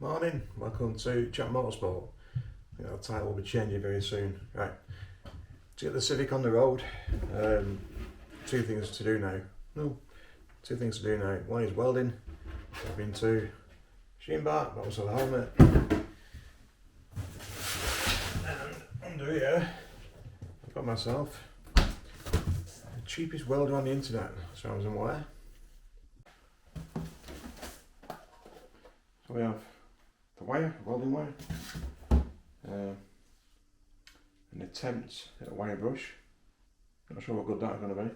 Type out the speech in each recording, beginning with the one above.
Morning, welcome to Chat Motorsport. I think that title will be changing very soon. Right, to get the Civic on the road, two things to do now. One is welding. I've been to Machine Mart, but also the helmet. And under here, I've got myself the cheapest welder on the internet, as far as I'm aware. So we have the wire, welding wire, an attempt at a wire brush. Not sure what good that's going to be.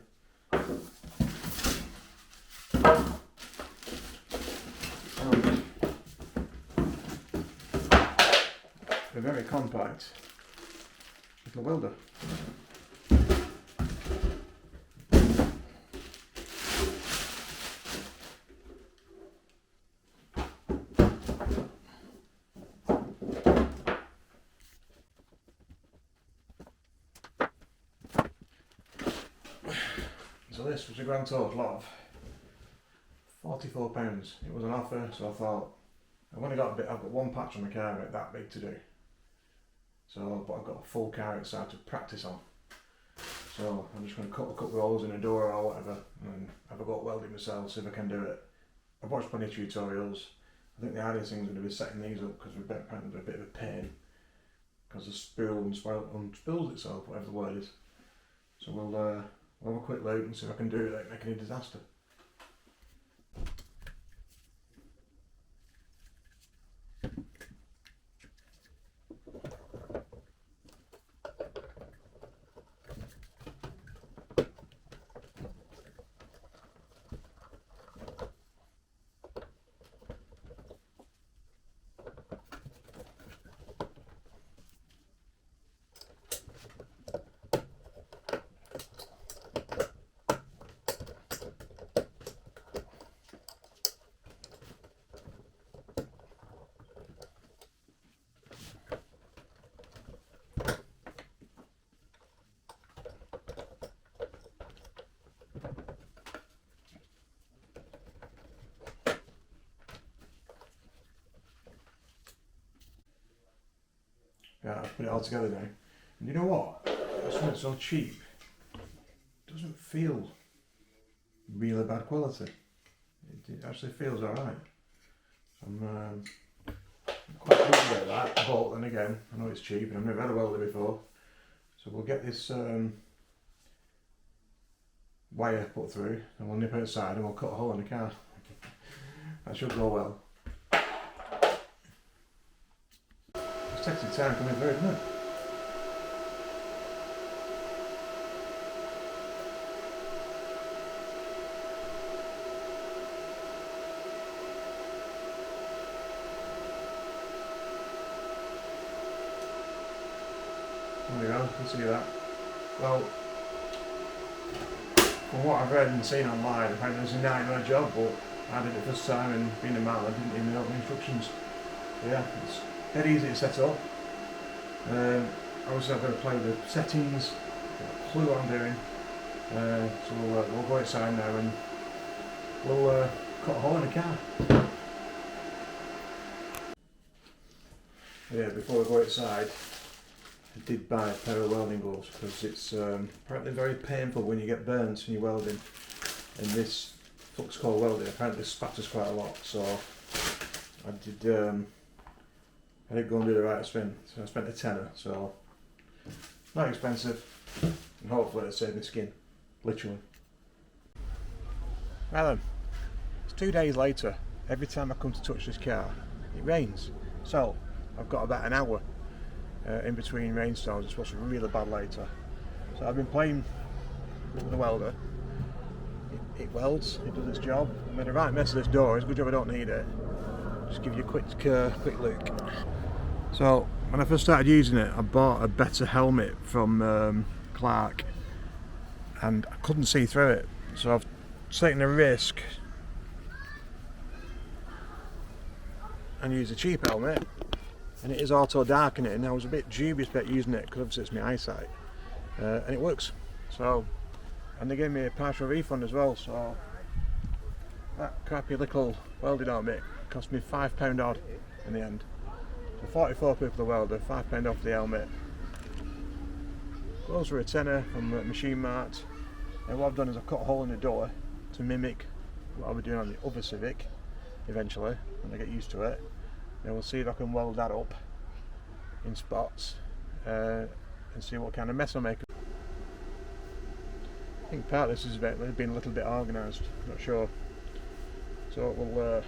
And a very compact little welder. So this was a grand total of £44. It was an offer, so I thought I've got one patch on my car that big to do. So, but I've got a full car outside to practice on. So I'm just going to cut a couple of holes in a door or whatever, and have a go at welding myself, see if I can do it. I've watched plenty of tutorials. I think the hardest thing is going to be setting these up because we're apparently a bit of a pain because the spool unspools itself, whatever the word is. So we'll have a quick look and see if I can do it without making a disaster. Yeah, I've put it all together now. And you know what? That's why it's so cheap. It doesn't feel really bad quality. It actually feels alright. I'm quite pleased about that. But then again, I know it's cheap and I've never had a welder before. So we'll get this wire put through and we'll nip outside and we'll cut a hole in the car. That should go well. It's taking time coming through, isn't it? There we go, you can see that. Well, from what I've read and seen online, apparently it's a nightmare job, but I did it first time and being a man, I didn't even know the instructions. So yeah, it's dead easy to set up. Obviously I've got to play with the settings, got a clue what I'm doing. So we'll go outside now and we'll cut a hole in the car. Yeah, before we go outside, I did buy a pair of welding gloves because it's apparently very painful when you get burns when you're welding. And this flux core welding apparently spatters quite a lot, so I did go and do the right spin. So I spent a tenner, so not expensive, and hopefully it'll save my skin, literally. Right then, it's 2 days later. Every time I come to touch this car, it rains. So I've got about an hour in between rainstorms. It's supposed to be really bad later. So I've been playing with the welder. It welds, it does its job. I made a right mess of this door, it's a good job I don't need it. Just give you a quick look. So when I first started using it, I bought a better helmet from Clark and I couldn't see through it. So I've taken a risk and used a cheap helmet, and it is auto darkening, and I was a bit dubious about using it because obviously it's my eyesight, and it works. So, and they gave me a partial refund as well, so that crappy little welding helmet cost me £5 odd. in the end. So 44p for the welder, £5 off the helmet. Those were a tenner from Machine Mart. And what I've done is I've cut a hole in the door to mimic what I'll be doing on the other Civic eventually when I get used to it. Then we'll see if I can weld that up in spots and see what kind of mess I make. I think part of this has been a little bit organised, not sure. So we'll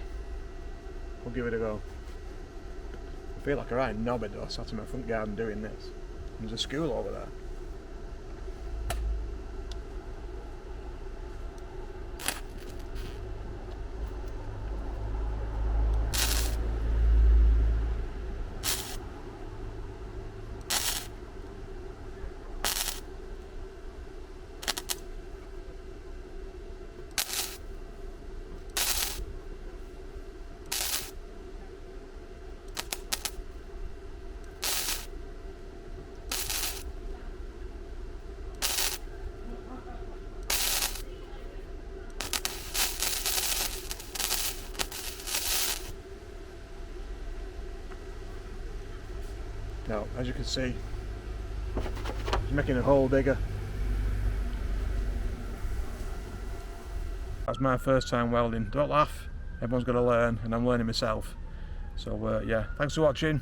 give it a go. I feel like a right knobhead though, sat in my front garden doing this. There's a school over there. Now, as you can see, it's making a hole bigger. That's my first time welding. Don't laugh, everyone's got to learn, and I'm learning myself. So yeah, thanks for watching.